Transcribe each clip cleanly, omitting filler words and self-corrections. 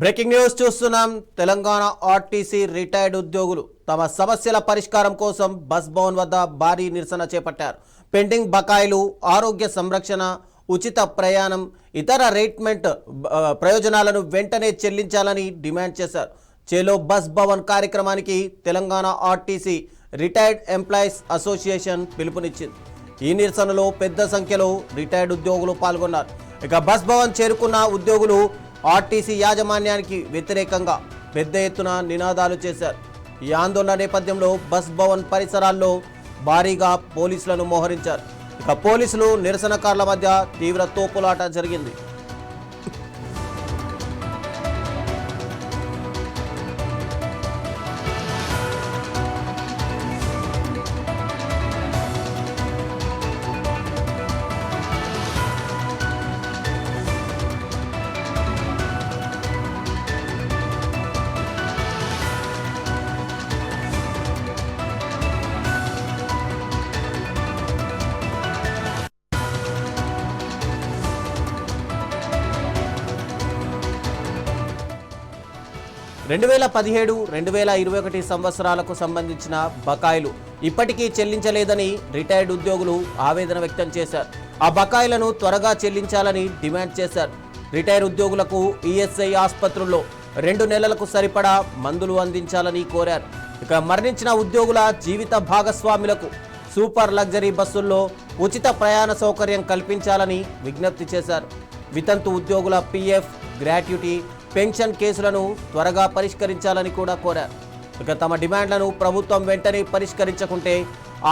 Breaking news చూస్తున్నాం. Telangana RTC retired ఉద్యోగులు తమ సమస్యల పరిష్కారం కోసం బస్ భవన్ వద్ద భారీ నిరసన చేపట్టారు. పెండింగ్ బకాయిలు, ఆరోగ్య సంరక్షణ, ఉచిత ప్రయాణం, ఇతర రేట్మెంట్ ప్రయోజనాలను వెంటనే చెల్లించాలని డిమాండ్ చేశారు. చేలో బస్ భవన్ కార్యక్రమానికి Telangana RTC retired employees association పిలుపునిచ్చింది. ఈ నిరసనలో పెద్ద సంఖ్యలో రిటైర్డ్ ఉద్యోగులు పాల్గొన్నారు. ఇక బస్ భవన్ చేరుకున్న ఉద్యోగులు ఆర్టీసీ యాజమాన్యానికి వ్యతిరేకంగా పెద్ద ఎత్తున నినాదాలు చేశారు. ఈ ఆందోళన నేపథ్యంలో బస్ భవన్ పరిసరాల్లో భారీగా పోలీసులను మోహరించారు. ఇక పోలీసులు నిరసనకారుల మధ్య తీవ్ర తోపులాట జరిగింది. 2017-2021 సంవత్సరాలకు సంబంధించిన బకాయిలు ఇప్పటికీ చెల్లించలేదని రిటైర్డ్ ఉద్యోగులు ఆవేదన వ్యక్తం చేశారు. ఆ బకాయిలను త్వరగా చెల్లించాలని డిమాండ్ చేశారు. రిటైర్ ఉద్యోగులకు ఈఎస్ఐ ఆసుపత్రుల్లో 2 నెలలకు సరిపడా మందులు అందించాలని కోరారు. ఇక మరణించిన ఉద్యోగుల జీవిత భాగస్వాములకు సూపర్ లగ్జరీ బస్సుల్లో ఉచిత ప్రయాణ సౌకర్యం కల్పించాలని విజ్ఞప్తి చేశారు. వితంతు ఉద్యోగుల పీఎఫ్, గ్రాట్యుటీ, పెన్షన్ కేసులను త్వరగా పరిష్కరించాలని కూడా కోరారు. ఇక తమ డిమాండ్లను ప్రభుత్వం వెంటనే పరిష్కరించకుంటే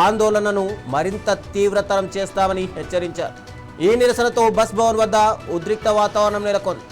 ఆందోళనను మరింత తీవ్రతరం చేస్తామని హెచ్చరించారు. ఈ నిరసనతో బస్ భవన్ వద్ద ఉద్రిక్త వాతావరణం నెలకొంది.